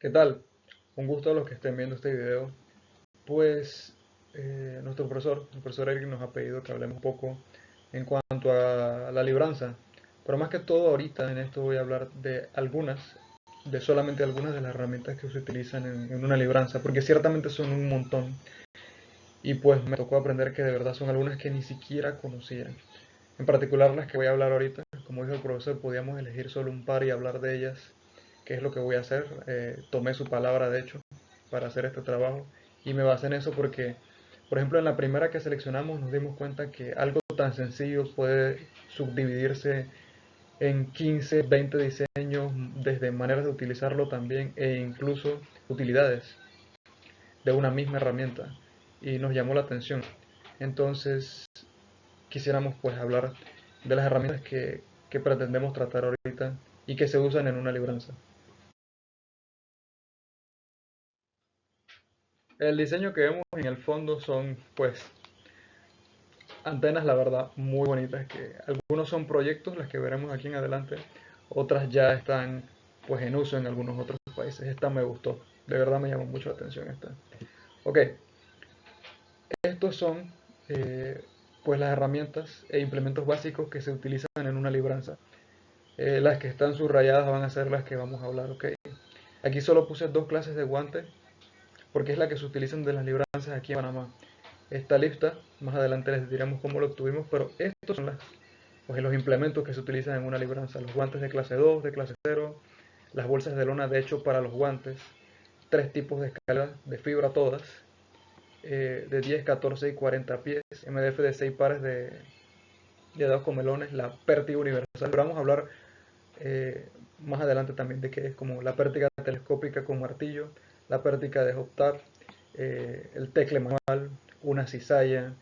¿Qué tal? Un gusto a los que estén viendo este video. Pues nuestro profesor, el profesor Eric, nos ha pedido que hablemos un poco en cuanto a la libranza. Pero más que todo ahorita en esto voy a hablar de algunas, de solamente algunas de las herramientas que se utilizan en una libranza, porque ciertamente son un montón. Y pues me tocó aprender que de verdad son algunas que ni siquiera conocía. En particular las que voy a hablar ahorita, como dijo el profesor, podíamos elegir solo un par y hablar de ellas, que es lo que voy a hacer. Tomé su palabra, de hecho, para hacer este trabajo y me basé en eso porque, por ejemplo, en la primera que seleccionamos nos dimos cuenta que algo tan sencillo puede subdividirse en 15, 20 diseños, desde maneras de utilizarlo también e incluso utilidades de una misma herramienta y nos llamó la atención. Entonces, quisiéramos pues hablar de las herramientas que pretendemos tratar ahorita y que se usan en una libranza. El diseño que vemos en el fondo son pues antenas, la verdad, muy bonitas, que algunos son proyectos, las que veremos aquí en adelante, otras ya están pues en uso en algunos otros países. Esta me gustó, de verdad me llamó mucho la atención esta. Ok, estos son pues las herramientas e implementos básicos que se utilizan en una libranza. Las que están subrayadas van a ser las que vamos a hablar, ok. Aquí solo puse dos clases de guantes porque es la que se utilizan de las libranzas aquí en Panamá. Esta lista, más adelante les diremos cómo lo obtuvimos, pero estos son pues, los implementos que se utilizan en una libranza. Los guantes de clase 2, de clase 0, las bolsas de lona, de hecho, para los guantes, tres tipos de escala de fibra todas, de 10, 14 y 40 pies, MDF de 6 pares de dos comelones, la pértiga universal. Pero vamos a hablar más adelante también de qué es, como la pértiga telescópica con martillo, la pértiga de Hoptar, el tecle manual, una cizalla,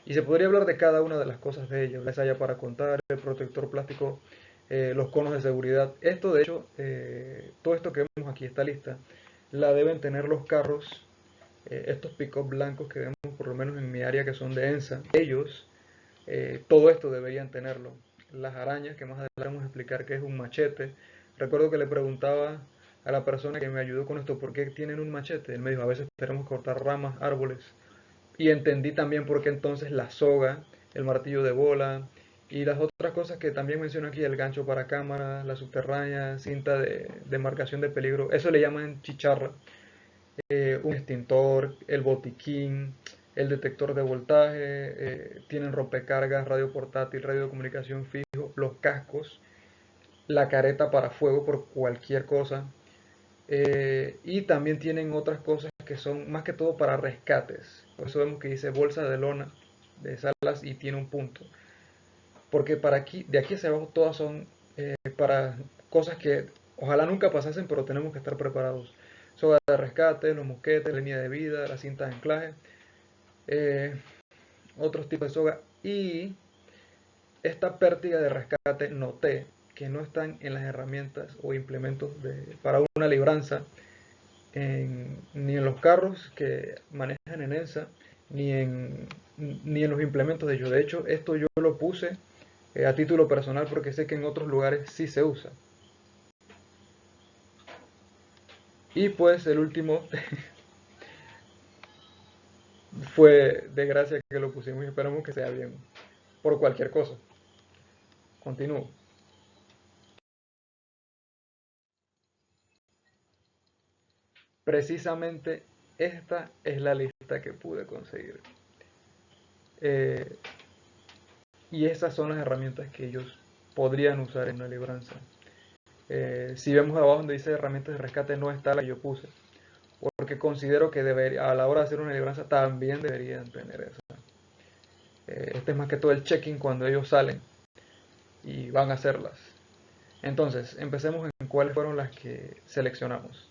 y se podría hablar de cada una de las cosas de ellos, la cizalla para contar, el protector plástico, los conos de seguridad. Esto de hecho, todo esto que vemos aquí, esta lista, la deben tener los carros, estos pick-up blancos que vemos por lo menos en mi área que son de ENSA. Ellos, todo esto deberían tenerlo. Las arañas, que más adelante vamos a explicar qué es un machete. Recuerdo que le preguntaba a la persona que me ayudó con esto, ¿por qué tienen un machete? Él me dijo, a veces tenemos que cortar ramas, árboles. Y entendí también por qué entonces la soga, el martillo de bola y las otras cosas que también menciono aquí, el gancho para cámara, la subterránea, cinta de marcación de peligro, eso le llaman chicharra, un extintor, el botiquín, el detector de voltaje, tienen rompecargas, radio portátil, radio de comunicación fijo, los cascos, la careta para fuego por cualquier cosa, y también tienen otras cosas que son más que todo para rescates. Por eso vemos que dice bolsa de lona de salas y tiene un punto. Porque para aquí, de aquí hacia abajo, todas son para cosas que ojalá nunca pasasen, pero tenemos que estar preparados. Soga de rescate, los mosquetes, línea de vida, la cinta de anclaje, eh, otros tipos de soga. Y esta pérdida de rescate noté que no están en las herramientas o implementos para una libranza, ni en los carros que manejan en ENSA, ni en los implementos de ellos. De hecho, esto yo lo puse a título personal porque sé que en otros lugares sí se usa. Y pues el último fue de gracia que lo pusimos y esperamos que sea bien. Por cualquier cosa. Continúo. Precisamente esta es la lista que pude conseguir. Eh, y esas son las herramientas que ellos podrían usar en una libranza. Si vemos abajo donde dice herramientas de rescate, no está la que yo puse, porque considero que a la hora de hacer una libranza también deberían tener esa. Este es más que todo el check-in cuando ellos salen y van a hacerlas. Entonces, empecemos en cuáles fueron las que seleccionamos.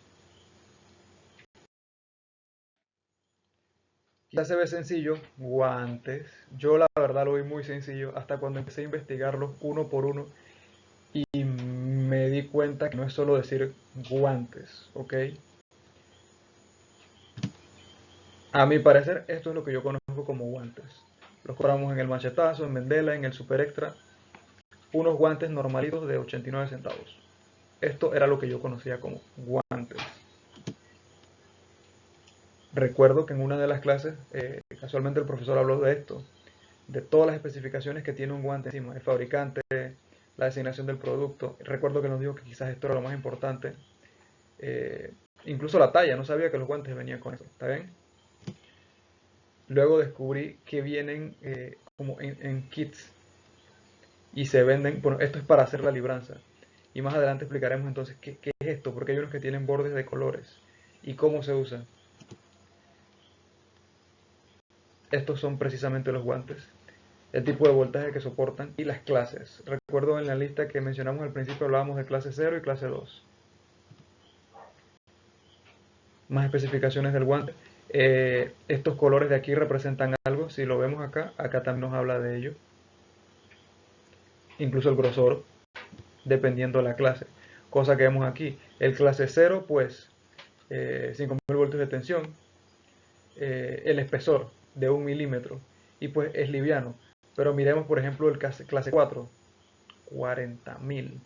Ya se ve sencillo, guantes. Yo la verdad lo vi muy sencillo hasta cuando empecé a investigarlos uno por uno y me di cuenta que no es solo decir guantes, ¿ok? A mi parecer, esto es lo que yo conozco como guantes. Los compramos en el Machetazo, en Vendela, en el Super Extra. Unos guantes normalitos de 89 centavos. Esto era lo que yo conocía como guantes. Recuerdo que en una de las clases, casualmente el profesor habló de esto, de todas las especificaciones que tiene un guante encima, el fabricante, la designación del producto. Recuerdo que nos dijo que quizás esto era lo más importante. Incluso la talla, no sabía que los guantes venían con eso, ¿está bien? Luego descubrí que vienen como en kits y se venden, bueno, esto es para hacer la libranza. Y más adelante explicaremos entonces qué es esto, porque hay unos que tienen bordes de colores y cómo se usan. Estos son precisamente los guantes, el tipo de voltaje que soportan y las clases. Recuerdo en la lista que mencionamos al principio hablábamos de clase 0 y clase 2. Más especificaciones del guante. Estos colores de aquí representan algo, si lo vemos acá, acá también nos habla de ello. Incluso el grosor, dependiendo de la clase. Cosa que vemos aquí. El clase 0, pues 5000 voltios de tensión. El espesor de 1 milímetro. Y pues es liviano. Pero miremos por ejemplo el clase 4, 40.000.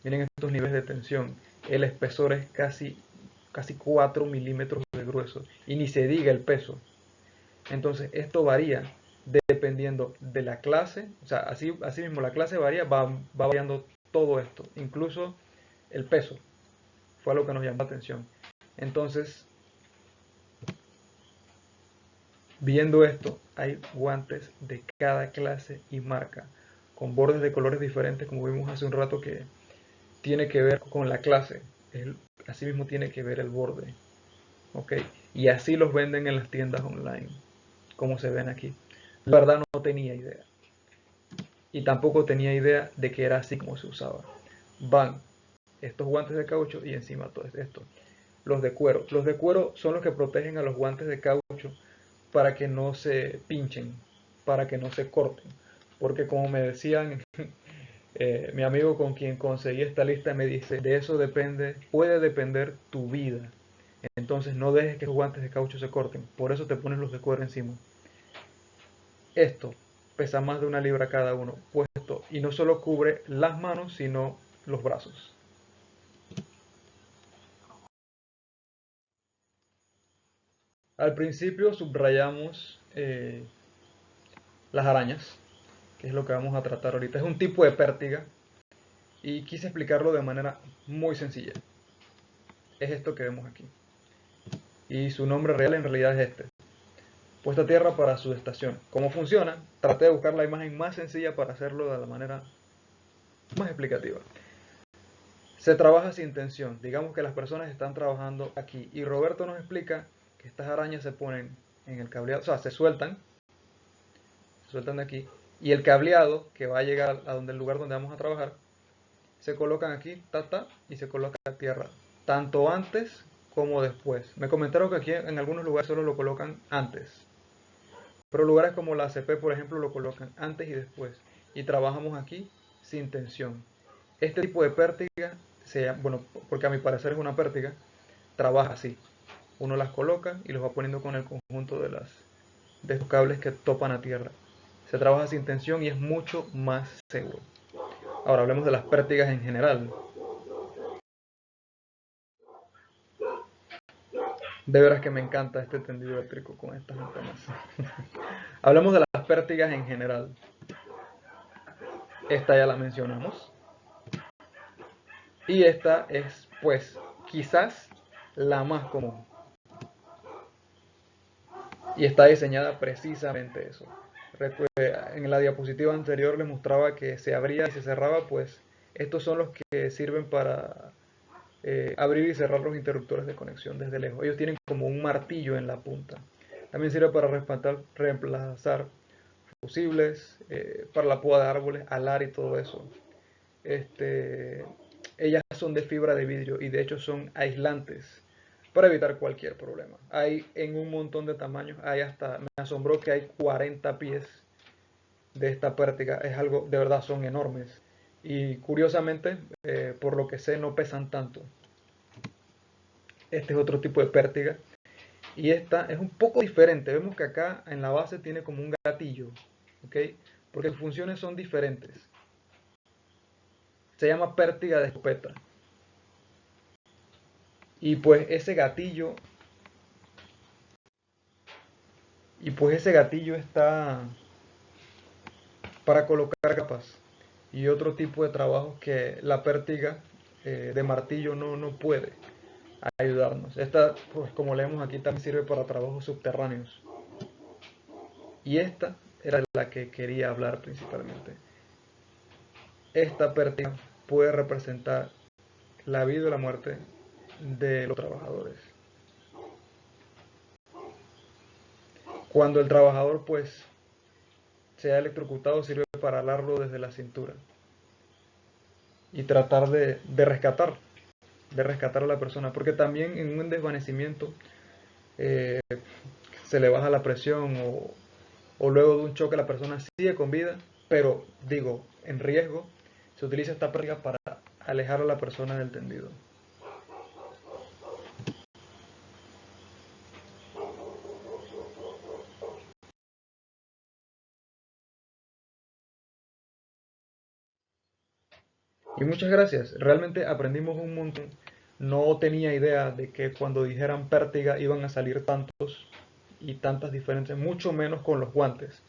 Miren estos niveles de tensión. El espesor es casi 4 milímetros de grueso. Y ni se diga el peso. Entonces esto varía dependiendo de la clase. O sea, así mismo la clase varía, va variando todo esto. Incluso el peso. Fue algo que nos llamó la atención. Entonces, viendo esto, hay guantes de cada clase y marca, con bordes de colores diferentes, como vimos hace un rato, que tiene que ver con la clase. Asimismo tiene que ver el borde. ¿Ok? Y así los venden en las tiendas online, como se ven aquí. La verdad no tenía idea. Y tampoco tenía idea de que era así como se usaba. Van estos guantes de caucho y encima todo esto. Los de cuero. Los de cuero son los que protegen a los guantes de caucho para que no se pinchen, para que no se corten. Porque como me decían, mi amigo con quien conseguí esta lista me dice, de eso puede depender tu vida. Entonces no dejes que los guantes de caucho se corten. Por eso te pones los de cuero encima. Esto pesa más de 1 libra cada uno puesto y no solo cubre las manos, sino los brazos. Al principio subrayamos las arañas, que es lo que vamos a tratar ahorita. Es un tipo de pértiga y quise explicarlo de manera muy sencilla. Es esto que vemos aquí. Y su nombre real en realidad es este. Puesta a tierra para su estación. ¿Cómo funciona? Traté de buscar la imagen más sencilla para hacerlo de la manera más explicativa. Se trabaja sin tensión. Digamos que las personas están trabajando aquí. Y Roberto nos explica que estas arañas se ponen en el cableado, o sea, se sueltan de aquí. Y el cableado que va a llegar a donde el lugar donde vamos a trabajar, se colocan aquí, y se coloca a tierra. Tanto antes como después. Me comentaron que aquí en algunos lugares solo lo colocan antes. Pero lugares como la ACP, por ejemplo, lo colocan antes y después. Y trabajamos aquí sin tensión. Este tipo de pértiga, bueno, porque a mi parecer es una pértiga, trabaja así. Uno las coloca y los va poniendo con el conjunto de estos cables que topan a tierra. Se trabaja sin tensión y es mucho más seguro. Ahora hablemos de las pértigas en general. De veras que me encanta este tendido eléctrico con estas antenas. Hablemos de las pértigas en general. Esta ya la mencionamos. Y esta es, pues, quizás la más común. Y está diseñada precisamente eso. En la diapositiva anterior les mostraba que se abría y se cerraba, pues estos son los que sirven para abrir y cerrar los interruptores de conexión desde lejos. Ellos tienen como un martillo en la punta. También sirve para reemplazar fusibles, para la poda de árboles, alar y todo eso. Ellas son de fibra de vidrio y de hecho son aislantes para evitar cualquier problema. Hay en un montón de tamaños, me asombró que hay 40 pies de esta pértiga, es algo, de verdad son enormes. Y curiosamente, por lo que sé, no pesan tanto. Este es otro tipo de pértiga. Y esta es un poco diferente. Vemos que acá en la base tiene como un gatillo, ¿ok? Porque sus funciones son diferentes. Se llama pértiga de escopeta. Y pues ese gatillo Y pues ese gatillo está para colocar capas y otro tipo de trabajos que la pértiga de martillo no puede ayudarnos. Esta, pues como leemos aquí, también sirve para trabajos subterráneos. Y esta era la que quería hablar principalmente. Esta pértiga puede representar la vida y la muerte de los trabajadores. Cuando el trabajador pues sea electrocutado, sirve para alarlo desde la cintura y tratar de rescatar a la persona, porque también en un desvanecimiento eh, se le baja la presión o luego de un choque la persona sigue con vida, pero digo, en riesgo, se utiliza esta práctica para alejar a la persona del tendido. Y muchas gracias, realmente aprendimos un montón. No tenía idea de que cuando dijeran pértiga iban a salir tantos y tantas diferencias, mucho menos con los guantes.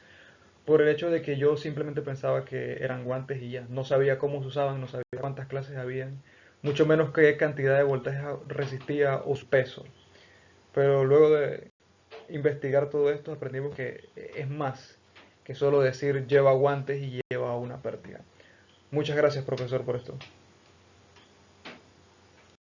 Por el hecho de que yo simplemente pensaba que eran guantes y ya. No sabía cómo se usaban, no sabía cuántas clases habían, mucho menos qué cantidad de voltaje resistía o su peso. Pero luego de investigar todo esto aprendimos que es más que solo decir lleva guantes y lleva una pértiga. Muchas gracias, profesor, por esto.